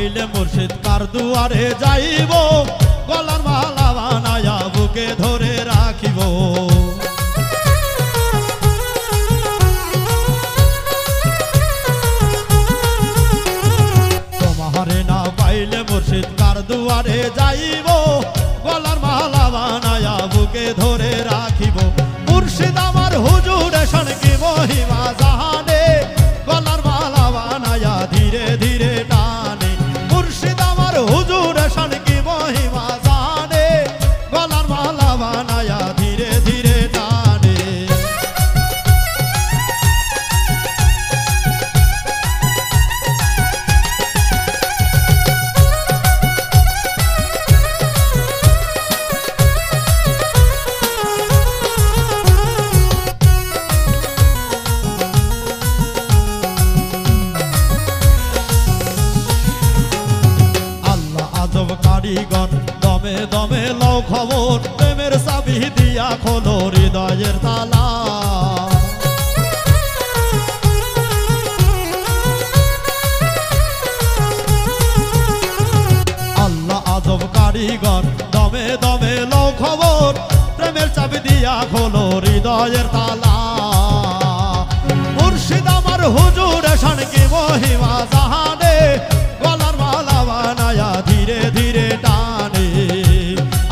পাইলে মুর্শিদ কার দুয়ারে যাইব, গলার মালা বানায়া বুকে ধরে রাখিব। তোমারে না পাইলে মুর্শিদ কার দুয়ারে যাইব, গলার মালা বানায়া বুকে ধরে রাখিব। মুর্শিদ আমার হুজুরে শোন কি মহিমা জানে, গলার মালা বানায়া ধীরে ধীরে টানে। মুর্শিদ আমার হুজুরে শোন কি মহিমা জানে, গলার মালা বানায়া ধীরে ধীরে টানে। কারিগর দমে দমে লও খবর, প্রেমের চাবি দিয়া খোলো হৃদয়ের তালা। আল্লাহ আজব কারিগর দমে দমে লও খবর, প্রেমের চাবি দিয়া খোলো হৃদয়ের তালা। মুর্শিদ আমার হুজুরে শোন কি মহিমা জানে, গলার মালা বানায়া ধীরে ধীরে টানে।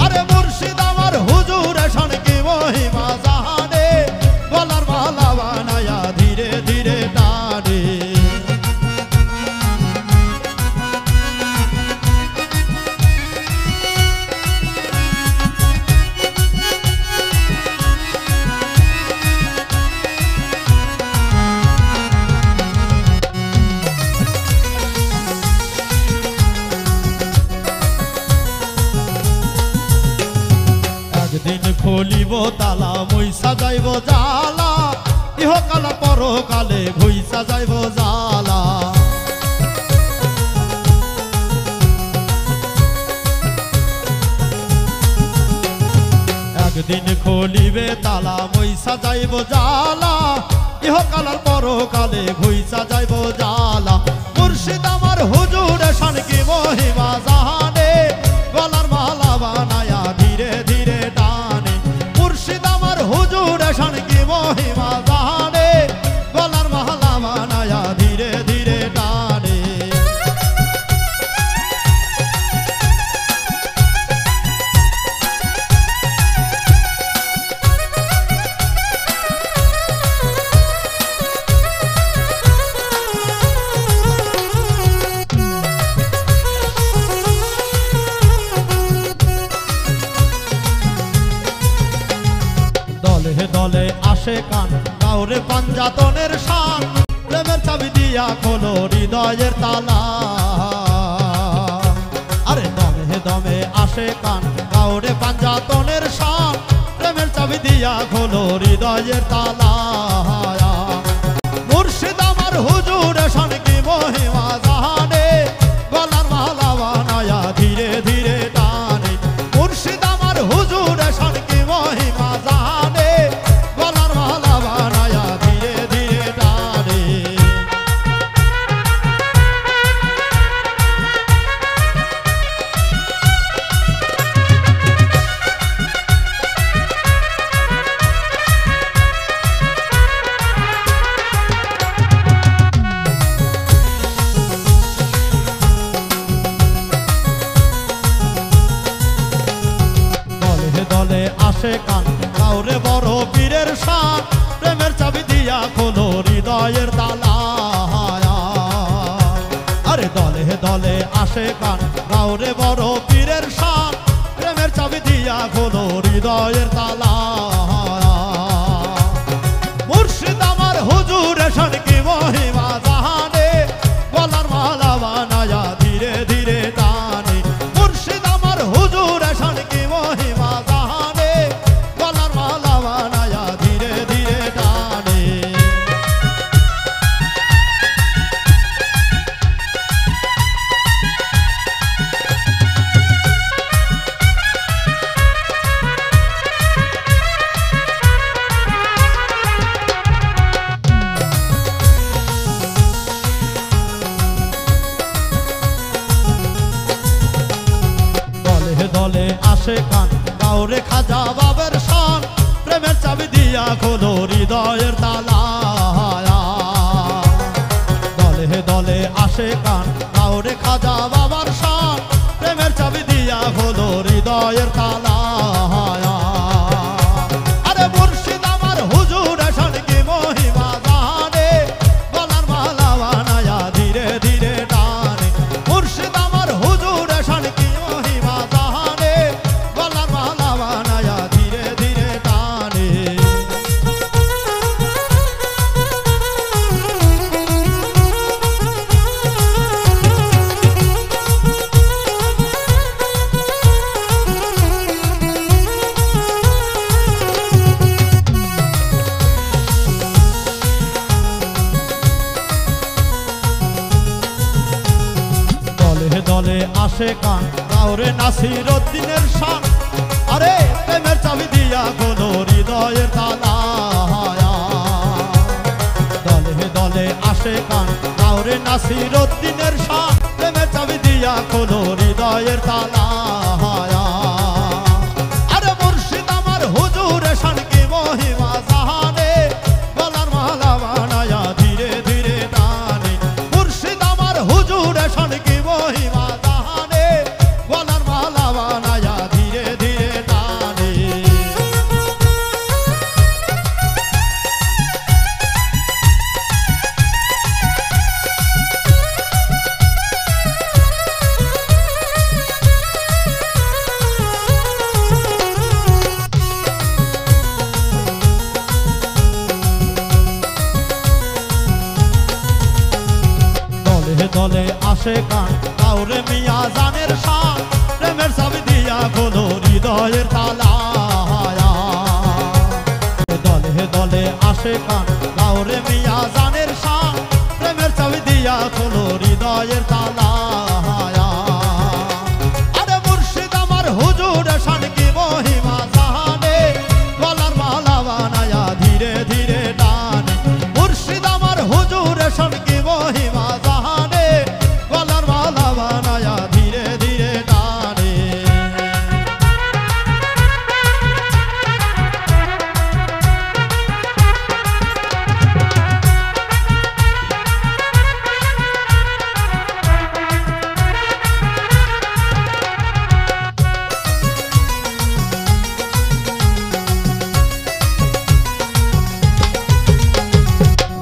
আরে মুর্শিদ আমার হুজুরে শোন কি মহিমা জানে, গলার মালা বানায়া ধীরে ধীরে টানে। একদিন খুলিব তালা মুইসা যাইব জালা, ইহকাল পরকালে ভুইসা যাইব জালা। একদিন খুলিবে তালা মুইসা যাইব জালা, ইহকাল পরকালে ভুইসা যাইব জালা। মুর্শিদ আমার হুজুরে শোন কি মহিমা জানে, গলার মালা বানায়া ধীরে ধীরে টানে। মুর্শিদ আমার হুজুরে শোন কি মহিমা জানে, গলার মালা বানায়া ধীরে ধীরে টানে। দলে দলে আসে কান কাউরে পাঞ্জাতনের শান, প্রেমের চাবি দিয়া খোলো হৃদয়ের তালা। আরে দমে দমে আসে কান কাউরে পাঞ্জাতনের শান, প্রেমের চাবি দিয়া খোলো হৃদয়ের তালা। মুর্শিদ আমার হুজুরে শোন কি মহিমা জানে, গলার মালা বানায়া ধীরে ধীরে টানে। মুর্শিদ আমার হুজুরে শোন কি মহিমা জানে, গলার মালা বানায়া ধীরে ধীরে টানে। দলে আসে কান কাউরে বড় পীরের শান, প্রেমের চাবি দিয়া খোলো হৃদয়ের তালা। আরে দলে দলে আসে কান কাউরে বড় পীরের শান, প্রেমের চাবি দিয়া খোলো হৃদয়ের তালা। মুর্শিদ আমার হুজুরে শোন কি মহিমা জানে, গলার মালা বানায়া ধীরে ধীরে টানে। মুর্শিদ আমার হুজুরে শোন কি মহিমা জানে, গলার মালা বানায়া ধীরে ধীরে টানে। আসে কান কাউরে খাজা বাবার শান প্রেমের চাবি দিয়া খোলো হৃদয়ের তালা দলে দলে আসে কান কাউরে খাজা বাবার শান প্রেমের চাবি দিয়া খোলো হৃদয়ের তালা আরে মুর্শিদ আমার হুজুর শান কি মহিমা জানে গলার মালা বানায়া ধীরে ধীরে টানে মুর্শিদ আমার হুজুর শান কি মহিমা জানে গলার মালা বানায়া ধীরে ধীরে টানে দলে আসে কান কাউরে নাসিরউদ্দিনের শান আরে প্রেমের চাবি দিয়া খোলো হৃদয়ের তালা দলে দলে আসে কান কাউরে নাসিরউদ্দিনের শান প্রেমের চাবি দিয়া খোলো হৃদয়ের তালা আরে মুর্শিদ আমার হুজুর শান কি মহিমা জানে গলার মালা বানায়া ধীরে ধীরে টানে মুর্শিদ আমার হুজুর শান কি মহিমা জানে গলার মালা বানায়া ধীরে ধীরে টানে দলে আসে কান কাউরে মিয়া জানের শান প্রেমের চাবি দিয়া খোলো হৃদয়ের তালা দলে দলে আসে কান কাউরে মিয়া জানের শান প্রেমের চাবি দিয়া খোলো হৃদয়ের তালা আরে মুর্শিদ আমার হুজুর শান কি মহিমা জানে গলার মালা বানায়া ধীরে ধীরে টানে মুর্শিদ আমার হুজুর শান কি মহিমা জানে গলার মালা বানায়া ধীরে ধীরে টানে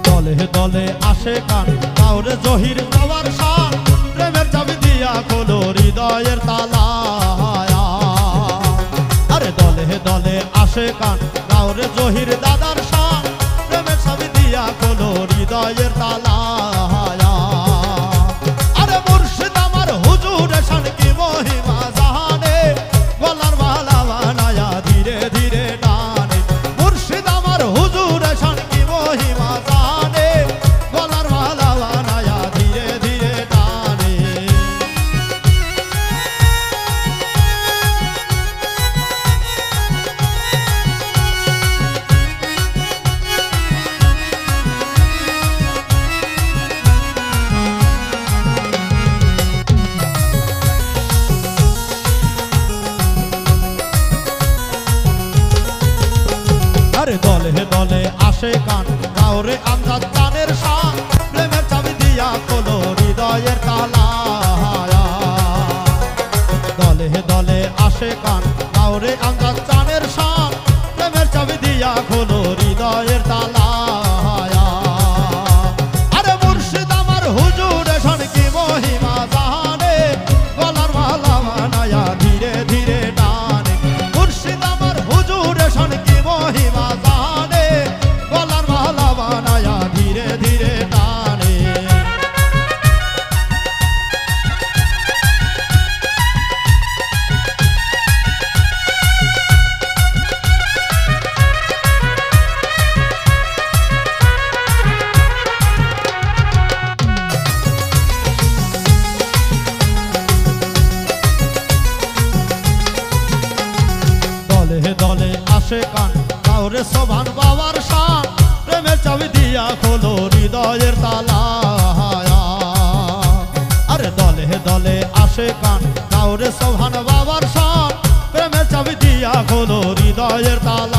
দলে দলে আসে কান কাউরে জহির যাওয়ার শান প্রেমের চাবি দিয়া খোলো হৃদয়ের তালা আরে দলে দলে আসে কান কাউরে জহির দাদার শান প্রেমের চাবি দিয়া খোলো হৃদয়ের তালা আরে মুর্শিদ আমার হুজুর শান কি মহিমা জানে গলার মালা বানায়া ধীরে ধীরে টানে মুর্শিদ আমার হুজুর শান কি মহিমা জানে গলার মালা বানায়া ধীরে ধীরে টানে আরে দলে দলে আসে কান কাউরে আমজাদ চানের শান প্রেমের চাবি দিয়া খোলো হৃদয়ের তালা দলে দলে আসে কান কাউরে আমজাদ চানের শান প্রেমের চাবি দিয়া খোলো হৃদয়ের তালা আরে মুর্শিদ আমার হুজুর শান কি মহিমা জানে গলার মালা বানায়া ধীরে ধীরে টানে মুর্শিদ আমার হুজুর শান কি মহিমা জানে গলার মালা বানায়া ধীরে ধীরে টানে আসে কান কাউরে সোভান বাবার শান প্রেমের চাবি দিয়া খোলো হৃদয়ের তালা আরে দলে দলে আসে কান কাউরে সোভান বাবার শান প্রেমের হলো হৃদয়ের তালা।